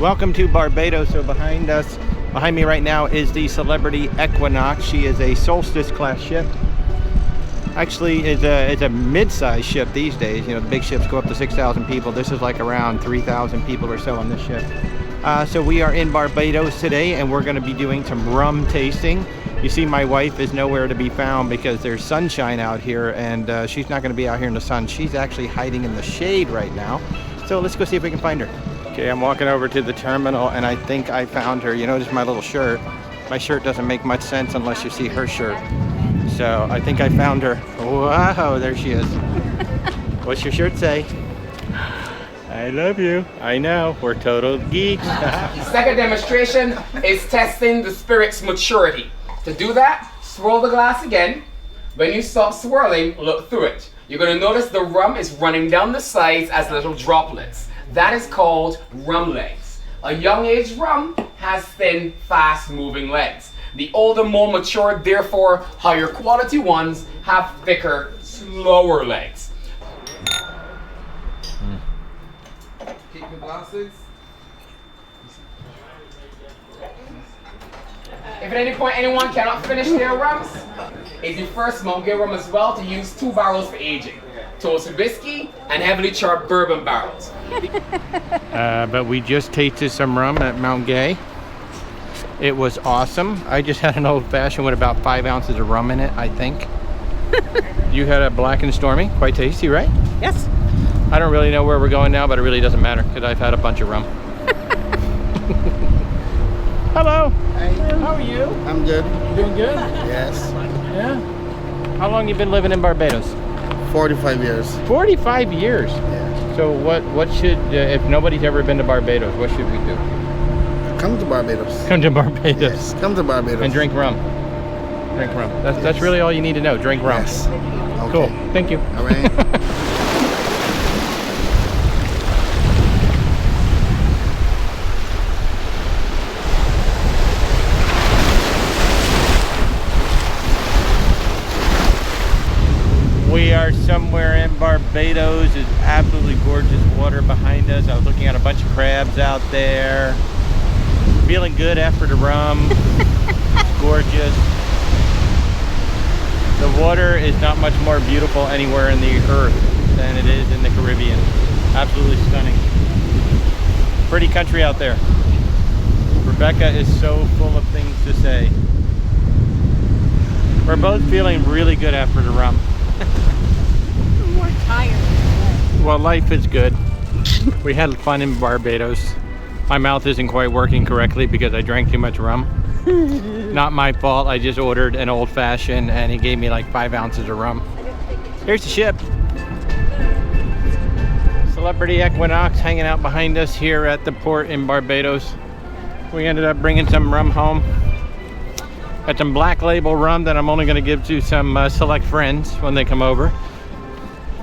Welcome to Barbados. So behind me right now is the celebrity Equinox. She is a solstice class ship. Actually, it's a mid-sized ship these days. You know, the big ships go up to 6,000 people. This is like around 3,000 people or so on this ship. So we are in Barbados today, and we're going to be doing some rum tasting. You see, my wife is nowhere to be found because there's sunshine out here, and she's not going to be out here in the sun. She's actually hiding in the shade right now. So let's go see if we can find her. Okay, I'm walking over to the terminal, and I think I found her. You notice my little shirt. My shirt doesn't make much sense unless you see her shirt. So I think I found her. Wow, there she is. What's your shirt say? I love you. I know, we're total geeks. The second demonstration is testing the spirit's maturity. To do that, swirl the glass again. When you stop swirling, look through it. You're going to notice the rum is running down the sides as little droplets. That is called rum legs. A young age rum has thin, fast-moving legs. The older, more mature, therefore higher quality ones have thicker, slower legs. Keep your glasses. If at any point anyone cannot finish their rums, it's the first Mountgay rum as well to use 2 barrels for aging. Toasted whiskey and heavily charred bourbon barrels. But we just tasted some rum at Mountgay. It was awesome. I just had an old-fashioned with about 5 ounces of rum in it, I think. You had a black and stormy, quite tasty, right? Yes. I don't really know where we're going now, but it really doesn't matter because I've had a bunch of rum. Hello. Hey. How are you? I'm good. You doing good? Yes. Yeah. How long you been living in Barbados? 45 years. 45 years. Yeah. So what should if nobody's ever been to Barbados, what should we do? Come to Barbados. Come to Barbados. Yes. Come to Barbados. And drink rum. Drink rum. That's really all you need to know. Drink rum. Yes. Okay. Cool. Thank you. All right. We are somewhere in Barbados. It's absolutely gorgeous water behind us. I was looking at a bunch of crabs out there. Feeling good after the rum. It's gorgeous. The water is not much more beautiful anywhere in the earth than it is in the Caribbean. Absolutely stunning. Pretty country out there. Rebecca is so full of things to say. We're both feeling really good after the rum. I'm more tired. Well, life is good. We had fun in Barbados. My mouth isn't quite working correctly because I drank too much rum. Not my fault. I just ordered an old-fashioned and he gave me like 5 ounces of rum. Here's the ship. Celebrity Equinox hanging out behind us here at the port in Barbados. We ended up bringing some rum home. Got some black label rum that I'm only going to give to some select friends when they come over.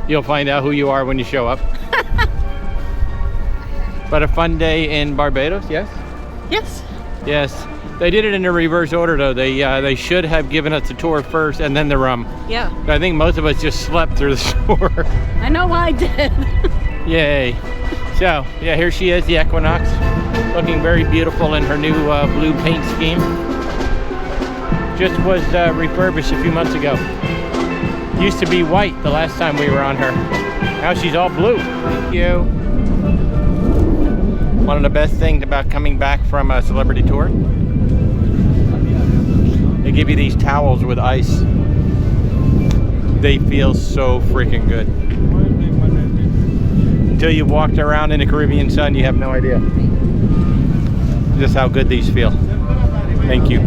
You'll find out who you are when you show up. But a fun day in Barbados, yes? Yes. Yes. They did it in a reverse order though. They should have given us the tour first and then the rum. Yeah. But I think most of us just slept through the tour. I know I did. Yay. So, yeah, here she is, the Equinox. Looking very beautiful in her new blue paint scheme. Just was refurbished a few months ago. Used to be white the last time we were on her. Now she's all blue. Thank you. One of the best things about coming back from a celebrity tour, they give you these towels with ice. They feel so freaking good. Until you've walked around in the Caribbean sun, you have no idea just how good these feel. Thank you.